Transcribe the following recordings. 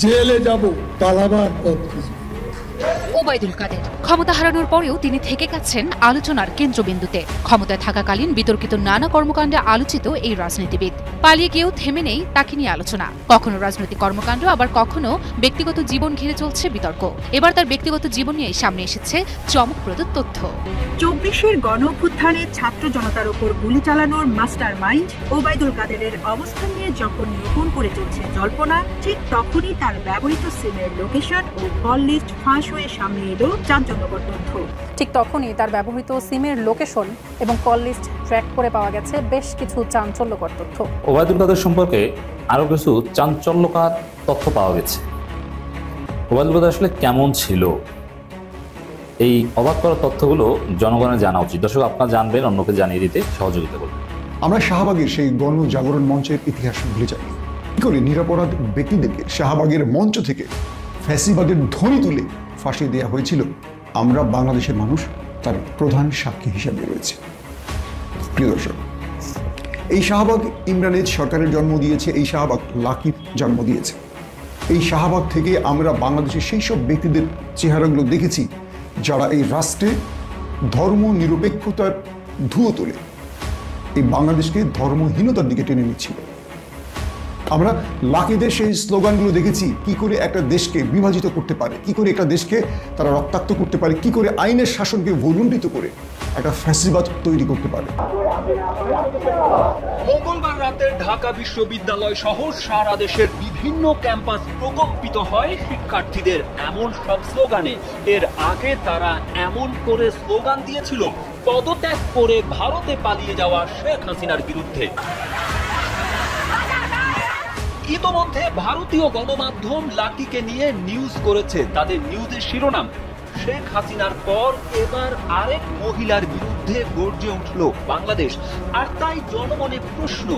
জেলে যাব, পালাবার পথ খুঁজব। ওবায়দুল কাদের ক্ষমতা হারানোর পরেও তিনি থেকে গেছেন আলোচনার কেন্দ্রবিন্দুতে। ক্ষমতায় থাকাকালীন বিতর্কিত নানা কর্মকাণ্ডে আলোচিত এই রাজনীতিবিদ পালিয়ে গিয়েও থেমে নেই তাকে নিয়ে আলোচনা। কখনো রাজনৈতিক কর্মকাণ্ড, আবার কখনো ব্যক্তিগত জীবন ঘিরে চলছে বিতর্ক। এবার তার ব্যক্তিগত জীবন নিয়ে সামনে এসেছে চমকপ্রদ তথ্য। ২৪-এর গণঅভ্যুত্থানে ছাত্র জনতার উপর গুলি চালানোর মাস্টার মাইন্ড ওবায়দুল কাদেরের অবস্থান নিয়ে যখন নতুন করে চলছে জল্পনা, ঠিক তখনই তার ব্যবহৃত সিমের লোকেশন ও কল লিস্ট ফাঁস হয়ে সামনে এলো চাঞ্চল্যকর তথ্য। ঠিক তখনই তার ব্যবহৃত সিমের লোকেশন এবং কল লিস্ট ট্র্যাক করে পাওয়া গেছে বেশ কিছু চাঞ্চল্যকর তথ্য। ওবায়দুল কাদের সম্পর্কে আরো কিছু চাঞ্চল্যকর তথ্য পাওয়া গেছে। ওবায়দুল কাদের আসলে কেমন ছিল, এই অবাক করার তথ্যগুলো জনগণের জানা উচিত। দর্শক, আপনারা জানবেন, অন্যকে জানিয়ে দিতে সহযোগিতা করবেন। আমরা শাহবাগের সেই গণজাগরণ মঞ্চের ইতিহাস ভুলে যাই। কি করে নিরপরাধ ব্যক্তিদেরকে শাহবাগের মঞ্চ থেকে ফ্যাসিবাদের ধ্বনি তুলে ফাঁসি দেওয়া হয়েছিল, আমরা বাংলাদেশের মানুষ তার প্রধান সাক্ষী হিসাবে রয়েছে। প্রিয় দর্শক, এই শাহবাগ ইমরান সরকারের জন্ম দিয়েছে, এই শাহবাগ লাকির জন্ম দিয়েছে। এই শাহবাগ থেকে আমরা বাংলাদেশের সেই সব ব্যক্তিদের চেহারাগুলো দেখেছি যারা এই রাষ্ট্রে ধর্ম নিরপেক্ষতার ধুয়ো তোলে এই বাংলাদেশকে ধর্মহীনতার দিকে টেনে নিচ্ছিল। আমরা লাকিদের সেই স্লোগানগুলো দেখেছি, কি করে একটা দেশকে বিভাজিত করতে পারে, কি করে একটা দেশকে তারা রক্তাক্ত করতে পারে, কি করে আইনের শাসনকে ভুলুণ্ঠিত করে একটা ফ্যাসিবাদ তৈরি করতে পারে। মঙ্গলবার রাতে ঢাকা বিশ্ববিদ্যালয় সহ সারা দেশের বিভিন্ন ক্যাম্পাস প্রকম্পিত হয় শিক্ষার্থীদের এমন সব স্লোগানে। এর আগে তারা এমন করে স্লোগান দিয়েছিল পদত্যাগ করে ভারতে পালিয়ে যাওয়া শেখ হাসিনার বিরুদ্ধে। ইতোমধ্যে ভারতীয় গণমাধ্যম লাকিকে নিয়ে নিউজ করেছে। তাদের নিউজের শিরোনাম, শেখ হাসিনার পর এবার আরেক মহিলার বিরুদ্ধে গর্জে উঠল বাংলাদেশ। আর তাই জনমনে প্রশ্ন,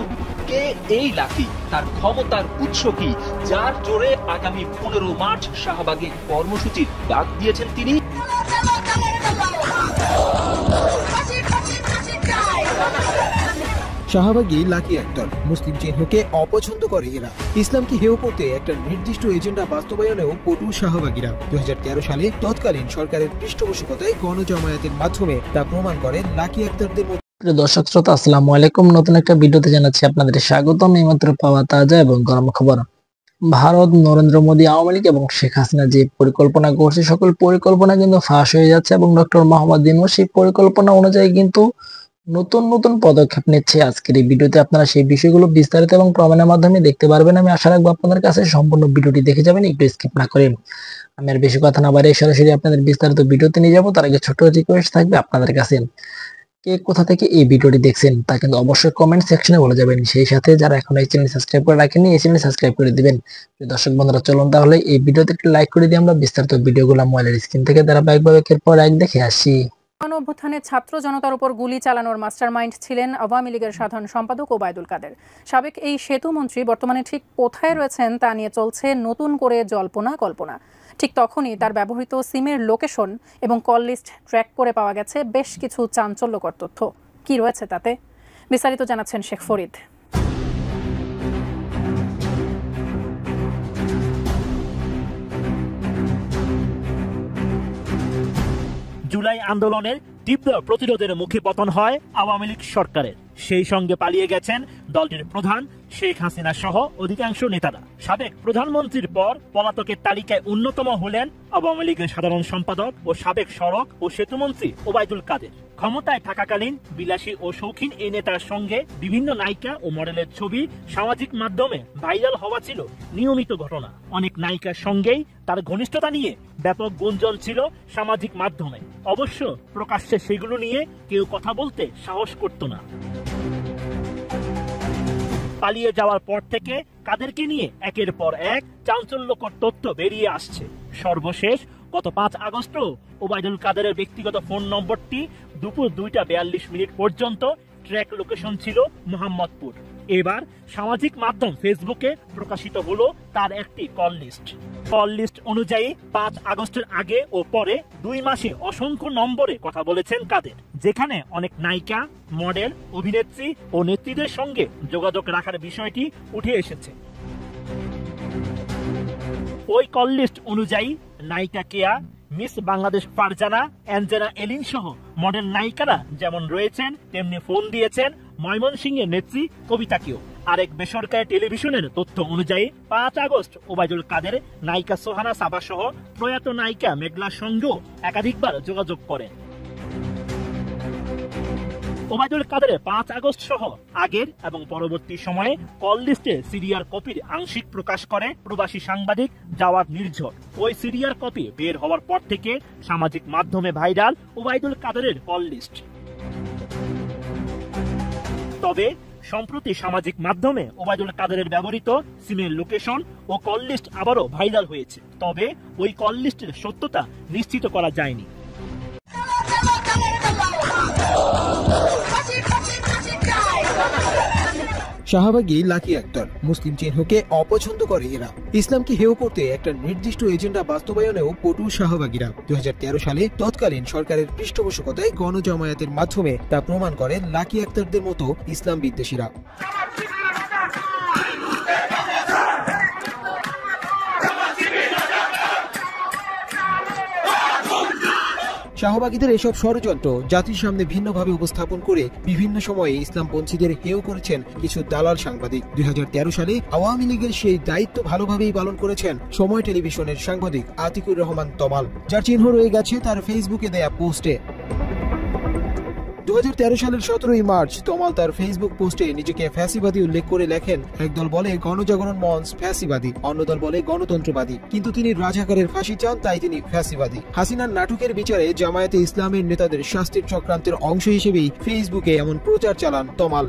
কে এই লাকি? তার ক্ষমতার উৎস কি, যার জোরে আগামী 15 মার্চ শাহবাগে কর্মসূচির ডাক দিয়েছেন তিনি? শাহবাগী লাকি আক্তার মুসলিম চিহ্নকে অপছন্দ করে এরা। ইসলামকে হেয় করতে একটা নির্দিষ্ট এজেন্ডা বাস্তবায়নেও পটু শাহবাগীরা। 2013 সালে তৎকালীন সরকারের পৃষ্ঠপোষকতায় গণজামায়াতের মাধ্যমে তা প্রমাণ করে লাকি আক্তারদের। প্রিয় দর্শক শ্রোতা, আসসালামু আলাইকুম। নতুন একটা ভিডিওতে জানাচ্ছি আপনাদের স্বাগতম। এইমাত্র পাওয়া তাজা এবং গরম খবর। ভারত, নরেন্দ্র মোদী, আওয়ামী লীগ এবং শেখ হাসিনা যে পরিকল্পনা করছে, সকল পরিকল্পনা কিন্তু ফাঁস হয়ে যাচ্ছে এবং ডক্টর মোহাম্মদ ইউনূস সেই পরিকল্পনা অনুযায়ী কিন্তু নতুন নতুন পদক্ষেপ নিচ্ছে। আজকের এই ভিডিওতে আপনারা সেই বিষয়গুলো বিস্তারিত এবং প্রমাণের মাধ্যমে দেখতে পারবেন। আমি আশা রাখবো আপনাদের কাছে সম্পূর্ণ ভিডিওটি দেখে যাবেন, একটু স্কিপ না করে। আমি আর বেশি কথা না বাড়িয়ে সরাসরি আপনাদের বিস্তারিত ভিডিওতে নিয়ে যাবো। তার আগে ছোট্ট রিকোয়েস্ট থাকবে আপনাদের কাছে, কে কোথা থেকে এই ভিডিওটি দেখছেন তা কিন্তু অবশ্যই কমেন্ট সেকশনে বলে যাবেন। সেই সাথে যারা এখন এই চ্যানেল সাবস্ক্রাইব করে রাখেননি, এই চ্যানেল সাবস্ক্রাইব করে দিবেন। দর্শক বন্ধুরা, চলুন তাহলে এই ভিডিওতে একটু লাইক করে দিয়ে আমরা বিস্তারিত ভিডিওগুলো মোবাইলের স্ক্রিন থেকে ধারাবাহিকভাবে একের পর এক দেখে আসি। গণঅভ্যুত্থানে ছাত্র জনতার উপর গুলি চালানোর মাস্টারমাইন্ড ছিলেন আওয়ামী লীগের সাধারণ সম্পাদক ওবায়দুল কাদের। সাবেক এই সেতু মন্ত্রী বর্তমানে ঠিক কোথায় রয়েছেন তা নিয়ে চলছে নতুন করে জল্পনা কল্পনা। ঠিক তখনই তার ব্যবহৃত সিমের লোকেশন এবং কল লিস্ট ট্র্যাক করে পাওয়া গেছে বেশ কিছু চাঞ্চল্যকর তথ্য। কি রয়েছে তাতে, বিস্তারিত জানাচ্ছেন শেখ ফরিদ। জুলাই আন্দোলনের তীব্র প্রতিরোধের মুখে পতন হয় আওয়ামী লীগ সরকারের। সেই সঙ্গে পালিয়ে গেছেন দলটির প্রধান শেখ হাসিনা সহ অধিকাংশ নেতারা। সাবেক প্রধানমন্ত্রীর পর পলাতকের তালিকায় অন্যতম হলেন আওয়ামী লীগের সাধারণ সম্পাদক ও সাবেক সড়ক ও সেতুমন্ত্রী ওবায়দুল কাদের। ক্ষমতায় থাকাকালীন বিলাসী ও শৌখিন এই নেতার সঙ্গে বিভিন্ন নায়িকা ও মডেলের ছবি সামাজিক মাধ্যমে ভাইরাল হওয়া ছিল নিয়মিত ঘটনা। অনেক নায়িকার সঙ্গেই তার ঘনিষ্ঠতা নিয়ে ব্যাপক গুঞ্জন ছিল সামাজিক মাধ্যমে। অবশ্য প্রকাশ্যে সেগুলো নিয়ে কেউ কথা বলতে সাহস করত না। পালিয়ে যাওয়ার পর থেকে কাদেরকে নিয়ে একের পর এক চাঞ্চল্যকর তথ্য বেরিয়ে আসছে। সর্বশেষ গত 5 আগস্ট ওবায়দুল কাদেরের ব্যক্তিগত ফোন নম্বরটি দুপুর 2:42 পর্যন্ত ট্র্যাক লোকেশন ছিল মোহাম্মদপুর। এবার সামাজিক মাধ্যম ফেসবুকে প্রকাশিত হলো তার একটি কল লিস্ট। কল লিস্ট অনুযায়ী 5 আগস্টের আগে ও পরে 2 মাসে অসংখ্য নম্বরে কথা বলেছেন কাদের, যেখানে অনেক নায়িকা, মডেল, অভিনেত্রী ও নেত্রীদের সঙ্গে যোগাযোগ রাখার বিষয়টি উঠে এসেছে। ওই কল লিস্ট অনুযায়ী নায়িকা কেয়া, মিস বাংলাদেশ ফারজানা, অ্যাঞ্জেলা এলিন সহ মডেল নায়িকারা যেমন রয়েছেন, তেমনি ফোন দিয়েছেন ময়মনসিংহের নেত্রী কবিতাকেও। আরেক বেসরকারি টেলিভিশনের তথ্য অনুযায়ী 5 আগস্ট ওবায়দুল কাদের নায়িকা সোহানা সাবা সহ প্রয়াত নায়িকা মেঘলার সঙ্গেও একাধিকবার যোগাযোগ করেন। ওবায়দুল কাদের 5 আগস্ট সহ আগের এবং পরবর্তী সময়ে কল লিস্টে সিরিয়ার কপির আংশিক প্রকাশ করে প্রবাসী সাংবাদিক জাওয়াদ নির্ঝর। ওই সিরিয়ার কপি বের হওয়ার পর থেকে সামাজিক মাধ্যমে ভাইরাল ওবায়দুল কাদেরের কল লিস্ট। তবে সম্প্রতি সামাজিক মাধ্যমে ওবায়দুল কাদেরের ব্যবহৃত সিমের লোকেশন ও কল লিস্ট আবারও ভাইরাল হয়েছে। তবে ওই কল লিস্টের সত্যতা নিশ্চিত করা যায়নি। শাহবাগী লাকি আক্তার মুসলিম চিহ্নকে অপছন্দ করে এরা। ইসলামকে হেয় করতে একটা নির্দিষ্ট এজেন্ডা বাস্তবায়নেও পটু শাহবাগীরা। 2013 সালে তৎকালীন সরকারের পৃষ্ঠপোষকতায় গণজামায়াতের মাধ্যমে তা প্রমাণ করে লাকি আক্তারদের মতো ইসলাম বিদ্বেষীরা। শাহবাগীদের এসব ষড়যন্ত্র জাতির সামনে ভিন্নভাবে উপস্থাপন করে বিভিন্ন সময়ে ইসলামপন্থীদের হেয় করেছেন কিছু দালাল সাংবাদিক। 2013 সালে আওয়ামী লীগের সেই দায়িত্ব ভালোভাবেই পালন করেছেন সময় টেলিভিশনের সাংবাদিক আতিকুর রহমান তমাল, যার চিহ্ন রয়ে গেছে তার ফেসবুকে দেয়া পোস্টে। 2013 সালের 17 মার্চ তমাল তার ফেসবুক পোস্টে নিজেকে ফ্যাসিবাদী উল্লেখ করে লেখেন, একদল বলে গণজাগরণ মঞ্চ ফ্যাসিবাদী, অন্য দল বলে গণতন্ত্রবাদী, কিন্তু তিনি রাজাকারের ফাঁসি চান তাই তিনি ফ্যাসিবাদী। হাসিনার নাটকের বিচারে জামায়াতে ইসলামের নেতাদের শাস্তির চক্রান্তের অংশ হিসেবেই ফেসবুকে এমন প্রচার চালান তমাল।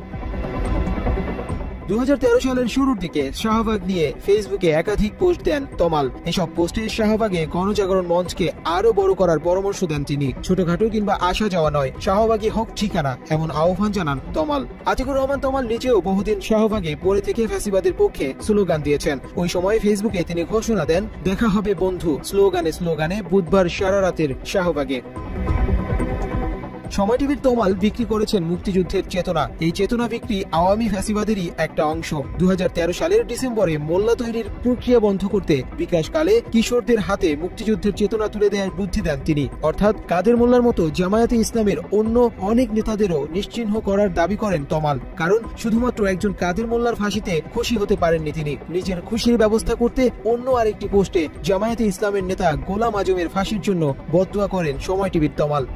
2013 সালের শুরুর দিকে শাহবাগ নিয়ে ফেসবুকে একাধিক পোস্ট দেন তমাল। এসব পোস্টে শাহবাগে গণজাগরণ মঞ্চকে আরো বড় করার পরামর্শ দেন তিনি। ছোটখাটো কিংবা আসা যাওয়া নয়, শাহবাগই হক ঠিকানা, এমন আহ্বান জানান তমাল। আতিকুর রহমান তমাল নিজেও বহুদিন শাহবাগে পড়ে থেকে ফ্যাসিবাদের পক্ষে স্লোগান দিয়েছেন। ওই সময় ফেসবুকে তিনি ঘোষণা দেন, দেখা হবে বন্ধু, স্লোগানে স্লোগানে বুধবার সারা রাতের শাহবাগে। সময় টিভির তমাল বিক্রি করেছেন মুক্তিযুদ্ধের চেতনা। এই চেতনা বিক্রি আওয়ামী ফ্যাসিবাদেরই একটা অংশ। 2013 সালের ডিসেম্বরে মোল্লা তৈরির প্রক্রিয়া বন্ধ করতে বিকাশকালে কিশোরদের হাতে মুক্তিযুদ্ধের চেতনা তুলে দেওয়ার বুদ্ধি দেন তিনি। অর্থাৎ কাদের মোল্লার মতো জামায়াতে ইসলামের অন্য অনেক নেতাদেরও নিশ্চিহ্ন করার দাবি করেন তমাল। কারণ শুধুমাত্র একজন কাদের মোল্লার ফাঁসিতে খুশি হতে পারেননি তিনি, নিজের খুশির ব্যবস্থা করতে অন্য আরেকটি পোস্টে জামায়াতে ইসলামের নেতা গোলাম আজমের ফাঁসির জন্য বদদুয়া করেন সময় টিভির তমাল।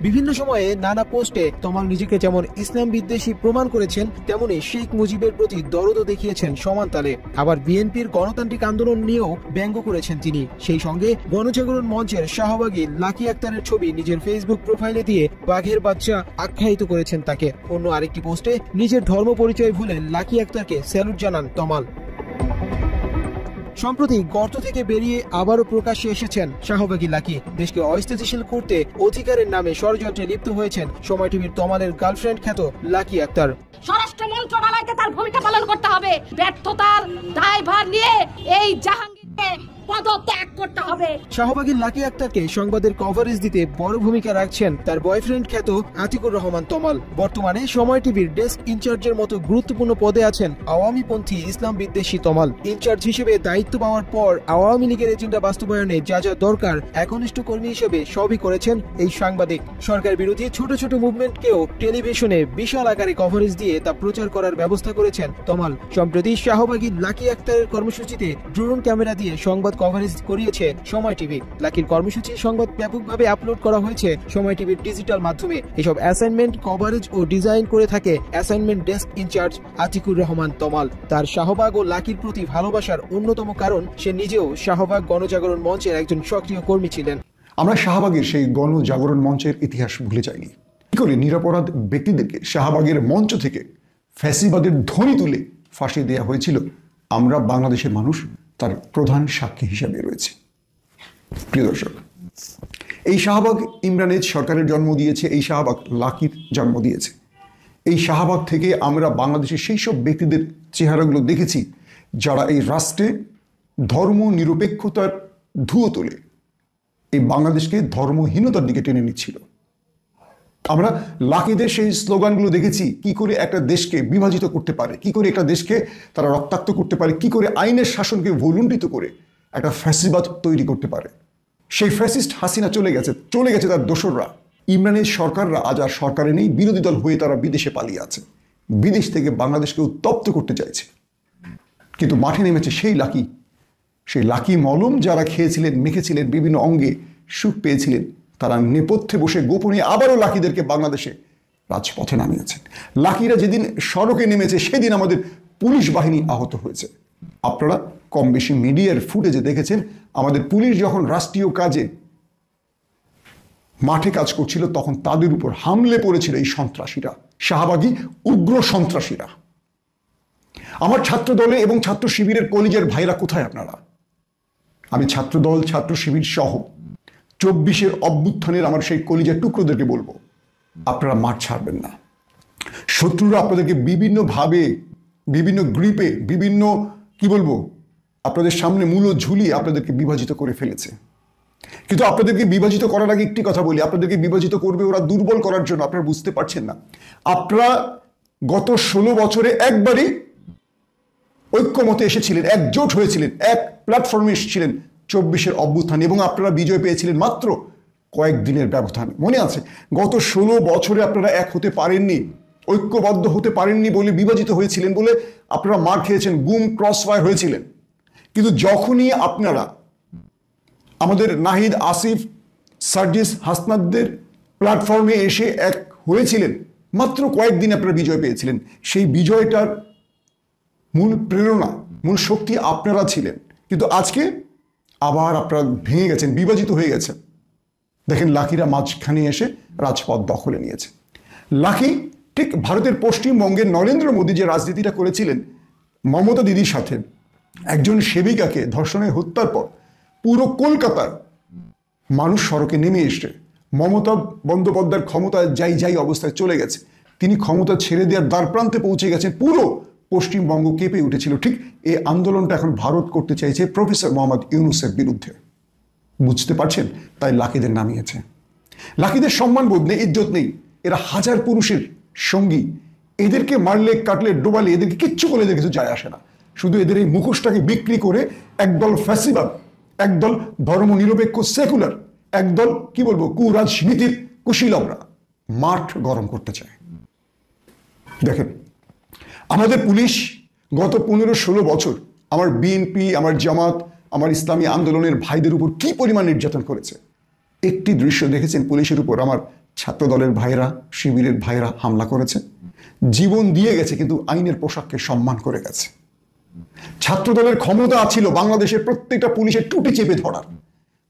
বিভিন্ন সময়ে নানা পোস্টে তমাল নিজেকে যেমন ইসলাম বিদ্বেষী প্রমাণ করেছেন, তেমনি শেখ মুজিবের প্রতি দরদও দেখিয়েছেন সমান তালে। আবার বিএনপির গণতান্ত্রিক আন্দোলন নিয়েও ব্যঙ্গ করেছেন তিনি। সেই সঙ্গে গণজাগরণ মঞ্চের শাহবাগী লাকি আক্তারের ছবি নিজের ফেসবুক প্রোফাইলে দিয়ে বাঘের বাচ্চা আখ্যায়িত করেছেন তাকে। অন্য আরেকটি পোস্টে নিজের ধর্ম পরিচয় ভুলে লাকি আক্তারকে স্যালুট জানান তমাল। সম্প্রতি গর্ত থেকে বেরিয়ে আবারও প্রকাশ্যে এসেছেন শাহবাগী লাকি। দেশকে অস্থিতিশীল করতে অধিকারের নামে ষড়যন্ত্রে লিপ্ত হয়েছেন সময় টিভির তমালের গার্লফ্রেন্ড খ্যাত লাকি আক্তার। স্বরাষ্ট্র মন্ত্রণালয়কে তার ভূমিকা পালন করতে হবে। ব্যর্থতার দায়ভার নিয়ে এই জাহাঙ্গীরকে পদত্যাগ করতে হবে। শাহবাগী লাকি আক্তারকে সংবাদের কভারেজ দিতে বড় ভূমিকা রাখছেন তার বয়ফ্রেন্ড খ্যাত আতিকুর রহমান তমাল। বর্তমানে সময় টিভির ডেস্ক ইনচার্জের মতো গুরুত্বপূর্ণ পদে আছেন আওয়ামীপন্থী ইসলাম বিদ্বেষী তমাল। ইনচার্জ হিসেবে দায়িত্ব পাওয়ার পর আওয়ামী লীগের এজেন্ডা বাস্তবায়নে যা যা দরকার একনিষ্ঠ কর্মী হিসেবে সবই করেছেন এই সাংবাদিক। সরকার বিরোধী ছোট ছোট মুভমেন্টকেও টেলিভিশনে বিশাল আকারে কভারেজ দিয়ে তা প্রচার করার ব্যবস্থা করেছেন তমাল। সম্প্রতি শাহবাগী লাকি আক্তারের কর্মসূচিতে ড্রোন ক্যামেরা দিয়ে সংবাদ কভারেজ করিয়েছে সময় টিভি। লাকির কর্মসূচি সংবাদ ব্যাপকভাবে আপলোড করা হয়েছে সময় টিভির ডিজিটাল মাধ্যমে। এসব অ্যাসাইনমেন্ট কভারেজ ও ডিজাইন করে থাকে assignment desk incharge Atiqur Rahman Tamal. তার শাহবাগ ও লাকির প্রতি ভালোবাসার অন্যতম কারণ সে নিজেও শাহবাগ গণজাগরণ মঞ্চের একজন সক্রিয় কর্মী ছিলেন। আমরা শাহবাগের সেই গণজাগরণ মঞ্চের ইতিহাস ভুলে যাইনি। কি করে নিরপরাধ ব্যক্তিদেরকে শাহবাগের মঞ্চ থেকে ফ্যাসিবাদের ধ্বনি তুলে ফাঁসি দেওয়া হয়েছিল, আমরা বাংলাদেশের মানুষ তার প্রধান সাক্ষী হিসাবে রয়েছে। প্রিয় দর্শক, এই শাহবাগ ইমরান সরকারের জন্ম দিয়েছে, এই শাহবাগ লাকির জন্ম দিয়েছে। এই শাহবাগ থেকে আমরা বাংলাদেশের সেই সব ব্যক্তিদের চেহারাগুলো দেখেছি যারা এই রাষ্ট্রে ধর্ম নিরপেক্ষতার ধুয়ো তোলে এই বাংলাদেশকে ধর্মহীনতার দিকে টেনে নিচ্ছিল। আমরা লাকিদের সেই স্লোগানগুলো দেখেছি, কি করে একটা দেশকে বিভাজিত করতে পারে, কি করে একটা দেশকে তারা রক্তাক্ত করতে পারে, কি করে আইনের শাসনকে ভুলুণ্ঠিত করে একটা ফ্যাসিবাদ তৈরি করতে পারে। সেই ফ্যাসিস্ট হাসিনা চলে গেছে তার দোসররা। ইমরানের সরকাররা আজ আর সরকারে নেই, বিরোধী দল হয়ে তারা বিদেশে পালিয়ে আছে, বিদেশ থেকে বাংলাদেশকে উত্তপ্ত করতে চাইছে। কিন্তু মাঠে নেমেছে সেই লাকি মলম যারা খেয়েছিলেন, মেখেছিলেন, বিভিন্ন অঙ্গে সুখ পেয়েছিলেন, তারা নেপথ্যে বসে গোপনে আবারও লাকিদেরকে বাংলাদেশে রাজপথে নামিয়েছেন। লাকিরা যেদিন সড়কে নেমেছে সেদিন আমাদের পুলিশ বাহিনী আহত হয়েছে। আপনারা কম বেশি মিডিয়ার ফুটেজে দেখেছেন, আমাদের পুলিশ যখন রাষ্ট্রীয় কাজে মাঠে কাজ করছিল তখন তাদের উপর হামলে পড়েছিল এই সন্ত্রাসীরা, শাহবাগী উগ্র সন্ত্রাসীরা। আমার ছাত্র দলে এবং ছাত্র শিবিরের কলিজের ভাইরা কোথায় আপনারা? আমি ছাত্র দল, ছাত্র শিবির সহ 24-এর অভ্যুত্থানের আমার সেই কলিজার টুকরোদেরকে বলবো, আপনারা মাঠ ছাড়বেন না। শত্রুরা আপনাদেরকে বিভিন্নভাবে, বিভিন্ন গ্রিপে, বিভিন্ন আপনাদের সামনে মূল্য ঝুলিয়ে আপনাদেরকে বিভাজিত করে ফেলেছে। কিন্তু আপনাদেরকে বিভাজিত করার আগে একটি কথা বলি, আপনাদেরকে বিভাজিত করবে ওরা দুর্বল করার জন্য। আপনারা বুঝতে পারছেন না, আপনারা গত 16 বছরে একবারই ঐক্যমতে এসেছিলেন, একজোট হয়েছিলেন, এক প্ল্যাটফর্মে এসেছিলেন 24-এর অভ্যুত্থান, এবং আপনারা বিজয় পেয়েছিলেন মাত্র কয়েকদিনের ব্যবধানে। মনে আছে, গত 16 বছরে আপনারা এক হতে পারেননি, ঐক্যবদ্ধ হতে পারেননি বলে বিভাজিত হয়েছিলেন, বলে আপনারা মার খেয়েছেন, গুম ক্রসফায়ার হয়েছিলেন। কিন্তু যখনই আপনারা আমাদের নাহিদ, আসিফ, সার্জিস, হাসনাতদের প্ল্যাটফর্মে এসে এক হয়েছিলেন, মাত্র কয়েকদিন আপনারা বিজয় পেয়েছিলেন। সেই বিজয়টার মূল প্রেরণা, মূল শক্তি আপনারা ছিলেন। কিন্তু আজকে আবার আপনারা ভেঙে গেছেন, বিভাজিত হয়ে গেছেন। দেখেন, লাকিরা মাঝখানে এসে রাজপথ দখলে নিয়েছে। লাকি ঠিক ভারতের পশ্চিমবঙ্গের নরেন্দ্র মোদী যে রাজনীতিটা করেছিলেন মমতা দিদির সাথে, একজন সেবিকাকে ধর্ষণে হত্যার পর পুরো কলকাতার মানুষ সড়কে নেমে এসে মমতা বন্দ্যোপাধ্যায়ের ক্ষমতা যাই অবস্থায় চলে গেছে, তিনি ক্ষমতা ছেড়ে দেওয়ার দ্বারপ্রান্তে পৌঁছে গেছেন, পুরো পশ্চিমবঙ্গ কেঁপে উঠেছিল। ঠিক এই আন্দোলনটা এখন ভারত করতে চাইছে প্রফেসর মোহাম্মদ ইউনূসের বিরুদ্ধে। বুঝতে পারছেন? তাই লাকিদের নামিয়েছে। লাকিদের সম্মানবোধ নেই, ইজ্জত নেই, এরা হাজার পুরুষের সঙ্গী। এদেরকে মারলে, কাটলে, ডোবালে এদেরকে কিচ্ছু বলে এদের কিছু যায় আসে না। শুধু এদের এই মুখোশটাকে বিক্রি করে একদল ফ্যাসিবাদ, একদল ধর্মনিরপেক্ষ সেকুলার, একদল কুরাজনীতির কুশীলবরা মাঠ গরম করতে চায়। দেখেন, আমাদের পুলিশ গত 15-16 বছর আমার বিএনপি, আমার জামাত, আমার ইসলামী আন্দোলনের ভাইদের উপর কি পরিমাণ নির্যাতন করেছে। একটি দৃশ্য দেখেছেন, পুলিশের উপর আমার ছাত্র দলের ভাইরা, শিবিরের ভাইরা হামলা করেছে, জীবন দিয়ে গেছে, কিন্তু আইনের পোশাককে সম্মান করে গেছে। ছাত্র দলের ক্ষমতা ছিল বাংলাদেশের প্রত্যেকটা পুলিশের টুটি চেপে ধরার।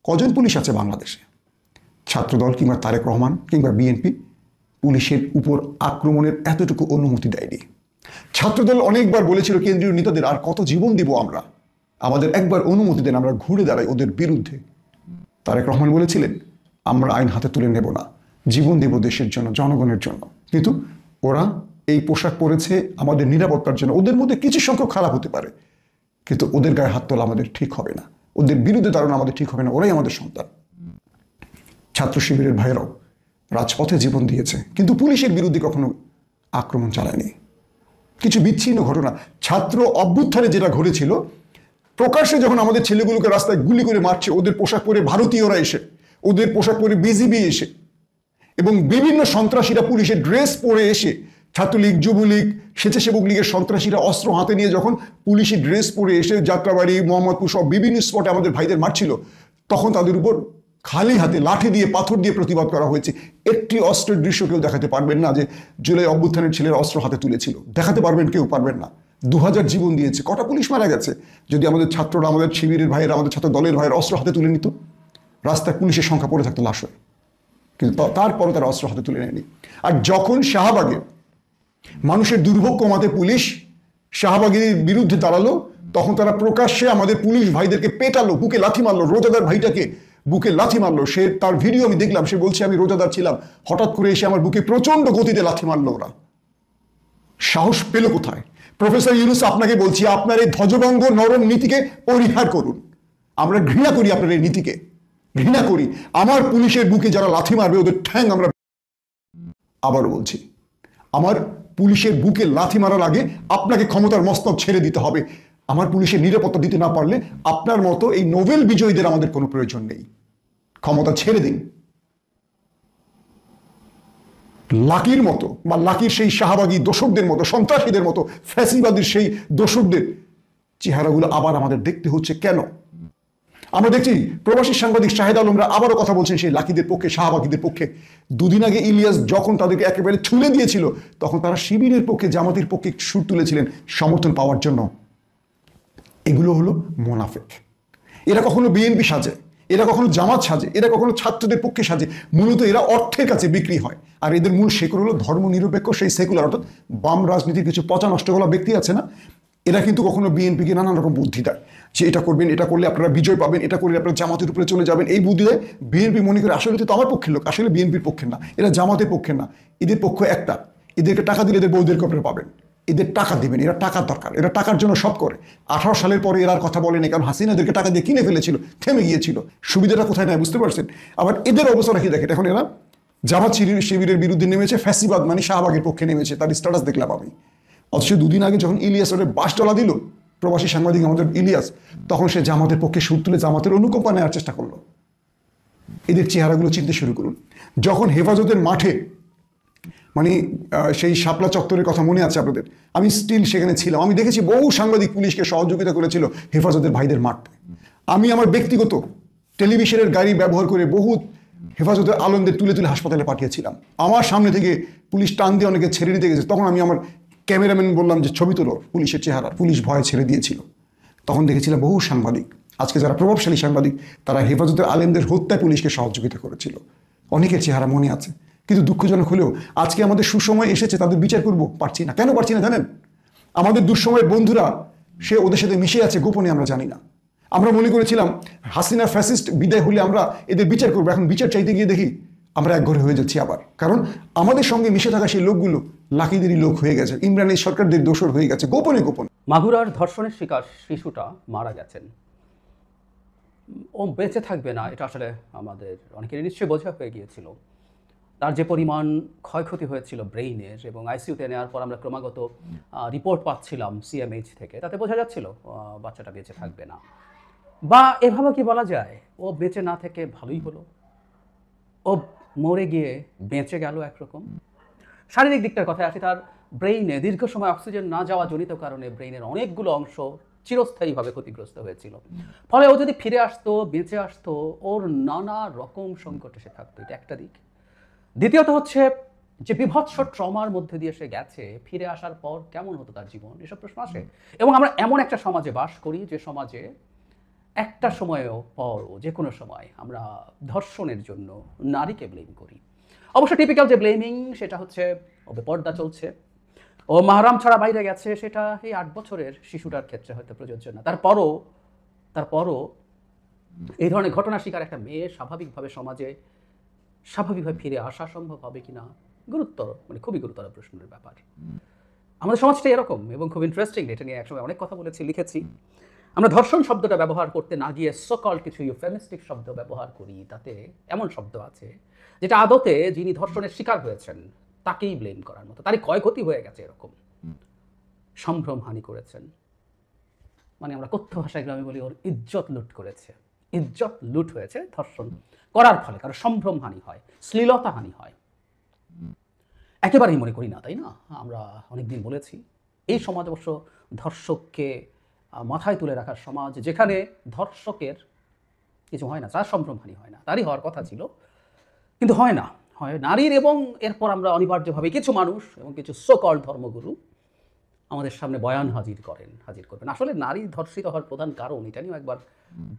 কজন পুলিশ আছে বাংলাদেশে? ছাত্রদল কিংবা তারেক রহমান কিংবা বিএনপি পুলিশের উপর আক্রমণের এতটুকু অনুমতি দেয়নি। ছাত্রদল অনেকবার বলেছিল কেন্দ্রীয় নেতাদের, আর কত জীবন দিব আমরা, আমাদের একবার অনুমতি দেন, আমরা ঘুরে দাঁড়াই ওদের বিরুদ্ধে। তারেক রহমান বলেছিলেন, আমরা আইন হাতে তুলে নেব না, জীবন দেব দেশের জন্য, জনগণের জন্য। কিন্তু ওরা এই পোশাক পরেছে আমাদের নিরাপত্তার জন্য। ওদের মধ্যে কিছু সংখ্যক খারাপ হতে পারে, কিন্তু ওদের গায়ে হাত তোলা আমাদের ঠিক হবে না, ওদের বিরুদ্ধে দাঁড়ানো আমাদের ঠিক হবে না, ওরাই আমাদের সন্তান। ছাত্র শিবিরের ভাইরাও রাজপথে জীবন দিয়েছে, কিন্তু পুলিশের বিরুদ্ধে কখনো আক্রমণ চালায়নি। কিছু বিচ্ছিন্ন ঘটনা, ছাত্র অভ্যুত্থানে যেটা ঘটেছিল, প্রকাশ্যে যখন আমাদের ছেলেগুলোকে রাস্তায় গুলি করে মারছে, ওদের পোশাক পরে ভারতীয়রা এসে, ওদের পোশাক পরে বিজিবি এসে, এবং বিভিন্ন সন্ত্রাসীরা পুলিশের ড্রেস পরে এসে, ছাত্রলীগ, যুবলীগ, স্বেচ্ছাসেবক লীগের সন্ত্রাসীরা অস্ত্র হাতে নিয়ে যখন পুলিশের ড্রেস পরে এসে যাত্রাবাড়ি, মোহাম্মদপুর সব বিভিন্ন স্পটে আমাদের ভাইদের মারছিল, তখন তাদের উপর খালি হাতে লাঠি দিয়ে, পাথর দিয়ে প্রতিবাদ করা হয়েছে। একটি অস্ত্রের দৃশ্য কেউ দেখাতে পারবেন না যে জুলাই অভ্যুত্থানের ছেলেরা অস্ত্র হাতে তুলেছিল, দেখাতে পারবেন? কেউ পারবেন না। 2000 জীবন দিয়েছে, কটা পুলিশ মারা গেছে। যদি আমাদের ছাত্ররা, আমাদের শিবিরের ভাইয়েরা, আমাদের ছাত্র দলের ভাইয়ের অস্ত্র হাতে তুলে নিত, রাস্তায় পুলিশের সংখ্যা পড়ে থাকতো লাশ হয়ে, কিন্তু তারপরও তারা অস্ত্র হাতে তুলে নেয়নি। আর যখন শাহবাগে মানুষের দুর্ভোগ কমাতে পুলিশ শাহবাগের বিরুদ্ধে দাঁড়ালো, তখন তারা প্রকাশ্যে আমাদের পুলিশ ভাইদেরকে পেটালো, বুকে লাথি মারলো। রোজাদার ভাইটাকে বুকে লাথি মারলো, সে তার ভিডিও আমি দেখলাম, সে বলছে আমি রোজাদার ছিলাম, হঠাৎ করে এসে আমার বুকে প্রচন্ড গতিতে লাথি মারলো। ওরা সাহস পেল কোথায়? প্রফেসর ইউনূস, আপনাকে বলছি, আপনার এই ধ্বজভঙ্গ নরম নীতিকে পরিহার করুন। আমরা ঘৃণা করি আপনার এই নীতিকে, ঘৃণা করি। আমার পুলিশের বুকে যারা লাথি মারবে ওদের ঠ্যাং আমরা আবারও বলছি, আমার পুলিশের বুকে লাথি মারার আগে আপনাকে ক্ষমতার মস্তক ছেড়ে দিতে হবে। আমার পুলিশের নিরাপত্তা দিতে না পারলে আপনার মতো এই নোবেল বিজয়ীদের আমাদের কোনো প্রয়োজন নেই। ক্ষমতা ছেড়ে দিন। লাকির মতো বা লাকির সেই শাহবাগী দোসরদের মতো, সন্ত্রাসীদের মতো, ফ্যাসিবাদীর সেই দোসরদের চেহারাগুলো আবার আমাদের দেখতে হচ্ছে কেন? আমরা দেখছি প্রবাসী সাংবাদিক শাহেদ আলমরা আবারও কথা বলছেন সেই লাকিদের পক্ষে, শাহবাগীদের পক্ষে। দুদিন আগে ইলিয়াস যখন তাদেরকে একেবারে ছুলে দিয়েছিল, তখন তারা শিবিরের পক্ষে, জামাতের পক্ষে সুর তুলেছিলেন সমর্থন পাওয়ার জন্য। এগুলো হলো মোনাফেক। এরা কখনো বিএনপি সাজে, এরা কখনো জামাত সাজে, এরা কখনো ছাত্রদের পক্ষে সাজে। মূলত এরা অর্থের কাছে বিক্রি হয়। আর এদের মূল শেকড় হলো ধর্ম নিরপেক্ষ সেই সেকুলার, অর্থাৎ বাম রাজনীতির কিছু পচা নষ্ট করা ব্যক্তি আছে না, এরা কিন্তু কখনো বিএনপিকে নানান রকম বুদ্ধি দেয় যে এটা করবেন, এটা করলে আপনারা বিজয় পাবেন, এটা করলে আপনারা জামাতের উপরে চলে যাবেন, এই বুদ্ধি দেয়। বিএনপি মনে করে আসলে তো আমার পক্ষের লোক, আসলে বিএনপির পক্ষের না, এরা জামাতের পক্ষের না, এদের পক্ষ একটা। এদেরকে টাকা দিলে এদের বউদেরকে আপনারা পাবেন, এদের টাকা দিবেন, এরা টাকার দরকার, এরা টাকার জন্য সব করে। 18 সালের পরে এরা কথা বলেনি, কারণ হাসিনা এদেরকে টাকা দিয়ে কিনে ফেলেছিল, থেমে গিয়েছিল। সুবিধাটা কোথায় নেয় বুঝতে পারছেন? আবার এদের অবস্থা রাখি দেখেন, এখন এরা জামাত শিবিরের বিরুদ্ধে নেমেছে, ফ্যাসিবাদ মানে শাহবাগের পক্ষে নেমেছে, তার স্ট্যাটাস দেখলাম আমি। অথচ দুদিন আগে যখন ইলিয়াস ওদের বাসডলা দিল, প্রবাসী সাংবাদিক আমাদের ইলিয়াস, তখন সে জামাতের পক্ষে সুর তুলে জামাতের অনুকম্পা নেওয়ার চেষ্টা করলো। এদের চেহারাগুলো চিনতে শুরু করুন। যখন হেফাজতের মাঠে, মানে সেই শাপলা চত্বরের কথা মনে আছে আপনাদের, আমি স্টিল সেখানে ছিলাম, আমি দেখেছি বহু সাংবাদিক পুলিশকে সহযোগিতা করেছিল হেফাজতের ভাইদের মারতে। আমি আমার ব্যক্তিগত টেলিভিশনের গাড়ি ব্যবহার করে বহু হেফাজতের আলমদের তুলে তুলে হাসপাতালে পাঠিয়েছিলাম। আমার সামনে থেকে পুলিশ টান দিয়ে অনেকে ছেড়ে দিতে গেছে, তখন আমি আমার ক্যামেরাম্যান বললাম যে ছবি তোলো পুলিশের চেহারা, পুলিশ ভয়ে ছেড়ে দিয়েছিল। তখন দেখেছিলাম বহু সাংবাদিক, আজকে যারা প্রভাবশালী সাংবাদিক, তারা হেফাজতের আলেমদের হত্যায় পুলিশকে সহযোগিতা করেছিল। অনেকের চেহারা মনে আছে। কিন্তু দুঃখজনক হলেও আজকে আমাদের সুসময় এসেছে, তাদের বিচার করব, পারছি না। কেন পারছি না জানেন? আমাদের দুঃসময়ের বন্ধুরা সে ওদের সাথে মিশে আছে গোপনে, আমরা জানি না। আমরা মনে করেছিলাম হাসিনা ফ্যাসিস্ট বিদায় হলে আমরা এদের বিচার করবো, এখন বিচার চাইতে গিয়ে দেখি আমরা একঘরে হয়ে যাচ্ছি আবার। কারণ আমাদের সঙ্গে মিশে থাকা সেই লোকগুলো লাকিদেরই লোক হয়ে গেছে, ইমরানের সরকারদের দোসর হয়ে গেছে গোপনে গোপনে। মাগুরার ধর্ষণের শিকার শিশুটা মারা গেছেন, ও বেঁচে থাকবে না, এটা আসলে আমাদের অনেকেরই নিশ্চয়ই বোঝা হয়ে গিয়েছিল। তার যে পরিমাণ ক্ষয়ক্ষতি হয়েছিল ব্রেইনের, এবং আইসিইউতে নেওয়ার পর আমরা ক্রমাগত রিপোর্ট পাচ্ছিলাম সিএমএইচ থেকে, তাতে বোঝা যাচ্ছিল বাচ্চাটা বেঁচে থাকবে না। বা এভাবে কি বলা যায়, ও বেঁচে না থেকে ভালোই হলো, ও মরে গিয়ে বেঁচে গেল একরকম। শারীরিক দিকটার কথায় আসি, তার ব্রেইনে দীর্ঘ সময় অক্সিজেন না যাওয়া জনিত কারণে ব্রেইনের অনেকগুলো অংশ চিরস্থায়ীভাবে ক্ষতিগ্রস্ত হয়েছিল। ফলে ও যদি ফিরে আসতো, বেঁচে আসতো, ওর নানা রকম সংকট এসে থাকতো, এটা একটা দিক। দ্বিতীয়ত হচ্ছে যে বিভৎস ট্রমার মধ্যে দিয়ে সে গেছে, ফিরে আসার পর কেমন হতো তার জীবন, এসব প্রশ্ন আসে। এবং আমরা এমন একটা সমাজে বাস করি যে সমাজে একটা সময়েও পরও যে কোনো সময় আমরা ধর্ষণের জন্য নারীকে ব্লেম করি। অবশ্য টিপিক্যাল যে ব্লেমিং, সেটা হচ্ছে ও বেপর্দা চলছে, ও মাহরাম ছাড়া বাইরে গেছে, সেটা এই 8 বছরের শিশুটার ক্ষেত্রে হয়তো প্রযোজ্য না। তারপরও এই ধরনের ঘটনা শিকার একটা মেয়ে স্বাভাবিকভাবে সমাজে স্বাভাবিকভাবে ফিরে আসা সম্ভব হবে কিনা, খুবই গুরুতর প্রশ্নের ব্যাপার। আমাদের সমাজটা এরকম, এবং খুব ইন্টারেস্টিং। এটা নিয়ে একসময় অনেক কথা বলেছি, লিখেছি। আমরা ধর্ষণ শব্দটা ব্যবহার করতে না গিয়ে সকল কিছু ইউফেমিস্টিক শব্দ ব্যবহার করি। তাতে এমন শব্দ আছে যেটা আদতে যিনি ধর্ষণের শিকার হয়েছেন তাকেই ব্লেম করার মতো, তারই ক্ষয়ক্ষতি হয়ে গেছে এরকম। সম্ভ্রমহানি করেছেন, মানে আমরা কথ্য ভাষায় গ্রামে বলি ওর ইজ্জত লুট করেছে। ইজ্জত লুট হয়েছে ধর্ষণ করার ফলে, কারণ সম্ভ্রমহানি হয়, শ্লীলতাহানি হয়। একেবারেই মনে করি না, তাই না? আমরা অনেকদিন বলেছি এই সমাজ অবশ্য ধর্ষককে মাথায় তুলে রাখার সমাজ, যেখানে ধর্ষকের কিছু হয় না, তার সম্ভ্রমহানি হয় না, তারই হওয়ার কথা ছিল, কিন্তু হয় না, হয় নারীর। এবং এরপর আমরা অনিবার্যভাবে কিছু মানুষ এবং কিছু সোকল ধর্মগুরু আমাদের সামনে বয়ান হাজির করবেন। আসলে নারী ধর্ষিত হওয়ার প্রধান কারণ, এটা নিয়েও একবার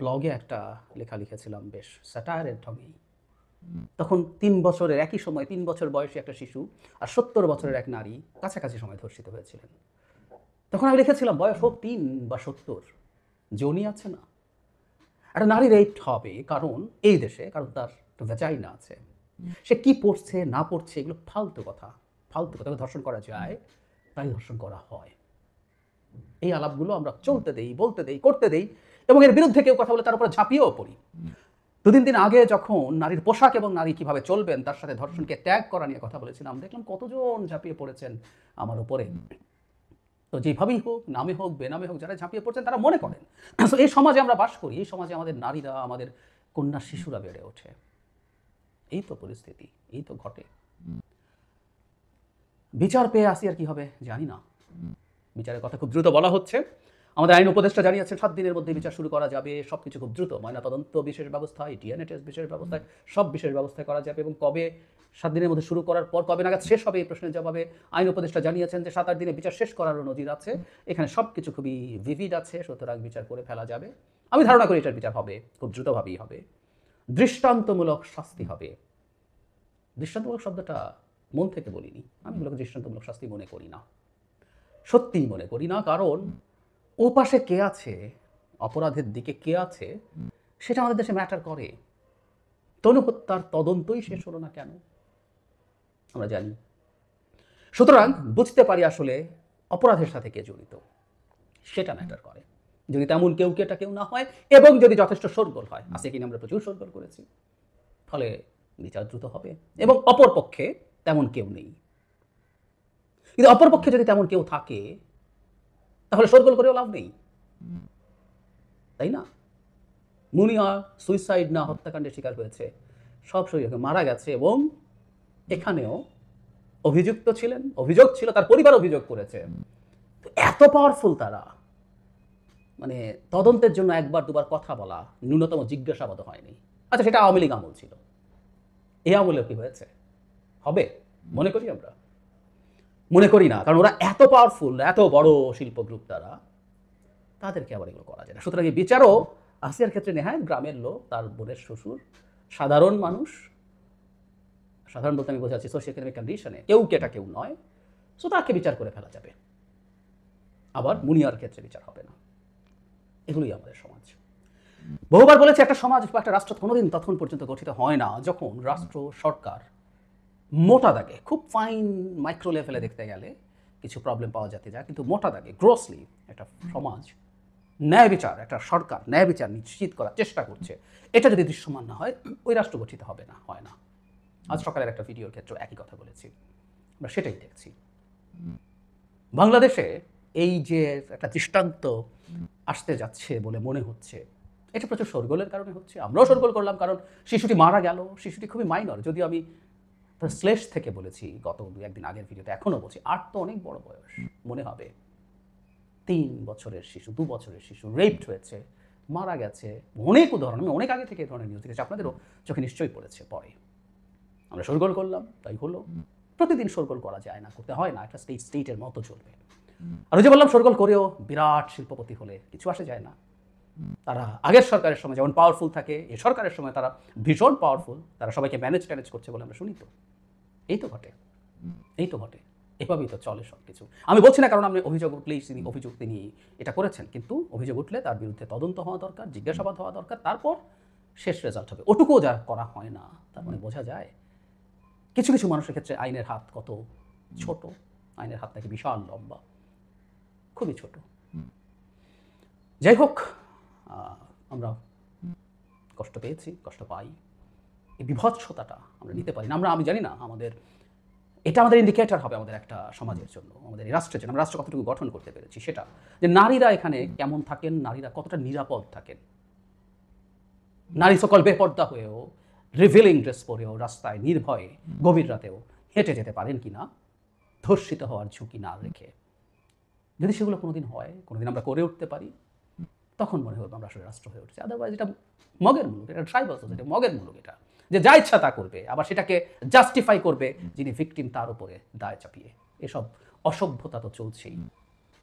ব্লগে একটা লেখা লিখেছিলাম বেশ স্যাটায়ারের ঢঙেই। তখন 3 বছরের, একই সময় 3 বছর বয়সী একটা শিশু আর 70 বছরের এক নারী কাছাকাছি সময় ধর্ষিত হয়েছিলেন। তখন আমি লিখেছিলাম বয়স হোক 3 বা 70, জনি আছে না, একটা নারীর রেপ হবে, কারণ এই দেশে, কারণ তার ভ্যাজাইনা আছে। সে কি পড়ছে না পড়ছে এগুলো ফালতু কথা। ধর্ষণ করা যায়, তাই ধর্ষণ করা হয়। এই আলাপগুলো আমরা চলতে দেই, বলতে দেই, করতে দেই, এবং এর বিরুদ্ধে কেউ কথা বলে তার উপরে ঝাঁপিয়েও পড়ি। দুদিন আগে যখন নারীর পোশাক এবং নারী কিভাবে চলবেন তার সাথে ধর্ষণকে ত্যাগ করা নিয়ে কথা বলেছিলাম, দেখলাম কতজন ঝাঁপিয়ে পড়েছেন আমার উপরে। তো যেভাবেই হোক, নামে হোক বেনামে হোক, যারা ঝাঁপিয়ে পড়ছেন তারা মনে করেন এই সমাজে আমরা বাস করি, এই সমাজে আমাদের নারীরা, আমাদের কন্যা শিশুরা বেড়ে ওঠে। এই তো পরিস্থিতি, এই তো ঘটে। বিচার পেয়ে আসি আর কি হবে জানি না। বিচারের কথা খুব দ্রুত বলা হচ্ছে। আমাদের আইন উপদেষ্টা জানিয়েছেন 7 দিনের মধ্যে বিচার শুরু করা যাবে, সবকিছু খুব দ্রুত, ময়নাতদন্ত বিশেষ ব্যবস্থায়, ডিএনএ টেস্ট বিশেষ ব্যবস্থায়, সব বিশেষ ব্যবস্থায় করা যাবে। এবং কবে 7 দিনের মধ্যে শুরু করার পর কবে নাগাদ শেষ হবে এই প্রশ্নের জবাবে আইন উপদেষ্টা জানিয়েছেন যে 7-8 দিনে বিচার শেষ করারও নজির আছে। এখানে সব কিছু খুবই ভিভিড আছে, সুতরাং বিচার করে ফেলা যাবে। আমি ধারণা করি এটার বিচার হবে, খুব দ্রুতভাবেই হবে, দৃষ্টান্তমূলক শাস্তি হবে। দৃষ্টান্তমূলক শব্দটা মন থেকে বলিনি, আমি এগুলোকে দৃষ্টান্তমূলক শাস্তি মনে করি না, সত্যিই মনে করি না। কারণ ও পাশে কে আছে, অপরাধের দিকে কে আছে, সেটা আমাদের দেশে ম্যাটার করে। তনু হত্যার তদন্তই শেষ হলো না কেন আমরা জানি। সুতরাং বুঝতে পারি আসলে অপরাধের সাথে কে জড়িত, সেটা ম্যাটার করে। যদি তেমন কেউ কেটা কেউ না হয় এবং যদি যথেষ্ট শোরগোল হয়, আজকে কিনা আমরা প্রচুর শোরগোল করেছি, ফলে বিচার দ্রুত হবে। এবং অপর পক্ষে তেমন কেউ নেই, কিন্তু অপর পক্ষে যদি তেমন কেউ থাকে তাহলে শোরগোল করেও লাভ নেই, তাই না? মুনিয়া সুইসাইড না হত্যাকাণ্ডের শিকার হয়েছে, সব শরীরকে মারা গেছে। এবং এখানেও অভিযুক্ত ছিলেন, অভিযোগ ছিল, তার পরিবার অভিযোগ করেছে। তো এত পাওয়ারফুল তারা, মানে তদন্তের জন্য একবার দুবার কথা বলা, ন্যূনতম জিজ্ঞাসাবাদ হয়নি। আচ্ছা, সেটা আওয়ামী লীগ আমল ছিল, এই আমলেও কি হয়েছে? হবে মনে করি আমরা? মনে করি না, কারণ ওরা এত পাওয়ারফুল, এত বড় শিল্প গ্রুপ, তাদেরকে আবার এগুলো করা যায় না। সুতরাং এই বিচারও আসিয়ার ক্ষেত্রে নেহায়েত গ্রামের লোক, তার বোনের শ্বশুর, সাধারণ মানুষ, সাধারণ বলতে আমি বোঝাচ্ছি সোশিও ইকোনমিক কন্ডিশনে, কেউ কেটা কেউ নয়, সো তাকে বিচার করে ফেলা যাবে। আবার মুনিয়ার ক্ষেত্রে বিচার হবে না। এগুলোই আমাদের সমাজ। বহুবার বলেছে একটা সমাজ বা একটা রাষ্ট্র কোনোদিন তখন পর্যন্ত গঠিত হয় না যখন রাষ্ট্র, সরকার মোটা দাগে, খুব ফাইন মাইক্রো লেভেলে দেখতে গেলে কিছু প্রবলেম পাওয়া যেতে যায়, কিন্তু মোটা দাগে গ্রসলি একটা সমাজ ন্যায় বিচার, একটা সরকার ন্যায় বিচার নিশ্চিত করার চেষ্টা করছে, এটা যদি দৃশ্যমান না হয় ওই রাষ্ট্র গঠিত হবে না, হয় না। আজ সকালের একটা ভিডিওর ক্ষেত্রে একই কথা বলেছি, আমরা সেটাই দেখছি। বাংলাদেশে এই যে একটা দৃষ্টান্ত আসতে যাচ্ছে বলে মনে হচ্ছে, এটা প্রচুর শোরগোলের কারণে হচ্ছে। আমরাও শোরগোল করলাম, কারণ শিশুটি মারা গেল, শিশুটি খুবই মাইনর। যদিও আমি স্লেশ থেকে বলেছি গত 2-1 দিন আগের ভিডিওতে, এখনও বলছি 8 তো অনেক বড় বয়স মনে হবে। 3 বছরের শিশু, 2 বছরের শিশু রেপড হয়েছে, মারা গেছে। অনেক উদাহরণ, আমি অনেক আগে থেকে এই ধরনের নিউজ দেখেছি, আপনাদেরও চোখে নিশ্চয়ই পড়েছে। পরে আমরা শোরগোল করলাম, তাই হলো। প্রতিদিন শোরগোল করা যায় না, করতে হয় না, একটা স্টেটের মতো চলবে। আর ওই যে বললাম, শোরগোল করেও বিরাট শিল্পপতি হলে কিছু আসে যায় না। তারা আগের সরকারের সময় যেমন পাওয়ারফুল থাকে, এই সরকারের সময় তারা ভীষণ পাওয়ারফুল, তারা সবাইকে ম্যানেজ করছে বলে আমরা শুনি। তো এই তো ঘটে, এই তো ঘটে, এভাবেই তো চলে সব কিছু। আমি বলছি না কারণ আপনি অভিযোগ উঠলেই তিনি এটা করেছেন, কিন্তু অভিযোগ উঠলে তার বিরুদ্ধে তদন্ত হওয়া দরকার, জিজ্ঞাসাবাদ হওয়া দরকার, তারপর শেষ রেজাল্ট হবে। ওটুকুও যা করা হয় না, তার মানে বোঝা যায় কিছু কিছু মানুষের ক্ষেত্রে আইনের হাত কত ছোট, আইনের হাত নাকি বিশাল লম্বা, খুবই ছোট। যাই হোক, আমরা কষ্ট পেয়েছি, কষ্ট পাই। এই বিভৎসতাটা আমরা নিতে পারি না। আমি জানি না, এটা আমাদের ইন্ডিকেটর হবে আমাদের একটা সমাজের জন্য, আমাদের এই রাষ্ট্রের জন্য। আমরা রাষ্ট্র কতটুকু গঠন করতে পেরেছি সেটা, যে নারীরা এখানে কেমন থাকেন, নারীরা কতটা নিরাপদ থাকেন। নারী সকল বেপর্দা হয়েও, রিভিলিং ড্রেস পরেও রাস্তায় নির্ভয়ে গভীর রাতেও হেঁটে যেতে পারেন কিনা, ধর্ষিত হওয়ার ঝুঁকি না রেখে। যদি সেগুলো কোনোদিন হয়, কোনোদিন আমরা করে উঠতে পারি, তখন মনে হবে আমরা আসলে রাষ্ট্র হয়ে উঠছে। আদারওয়াইজ এটা মগের মুলুক, এটা ট্রাইবাল সোসাইটি, মগের মুলুক। এটা যে যা ইচ্ছা তা করবে, আবার সেটাকে জাস্টিফাই করবে যিনি ভিকটিম, তার উপরে দায় চাপিয়ে। এসব অসভ্যতা তো চলছেই,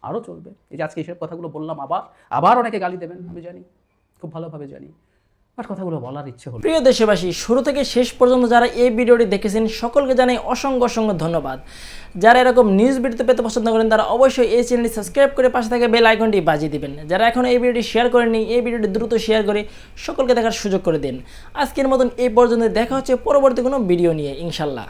আরও চলবে। এই যে আজকে এইসব কথাগুলো বললাম, আবার অনেকে গালি দেবেন, আমি জানি, খুব ভালোভাবে জানি, বাট কথাগুলো বলার ইচ্ছে হলো। প্রিয় দেশবাসী, শুরু থেকে শেষ পর্যন্ত যারা এই ভিডিওটি দেখেছেন সকলকে জানাই অসংখ্য ধন্যবাদ। যারা এরকম নিউজ ভিডিও পেতে পছন্দ করেন তারা অবশ্যই এই চ্যানেলটি সাবস্ক্রাইব করে পাশে থাকা বেল আইকনটি বাজিয়ে দিবেন। যারা এখন এই ভিডিওটি শেয়ার করেননি, এই ভিডিওটি দ্রুত শেয়ার করে সকলকে দেখার সুযোগ করে দিন। আজকের মতন এই পর্যন্ত, দেখা হচ্ছে পরবর্তী কোনো ভিডিও নিয়ে ইনশাল্লাহ।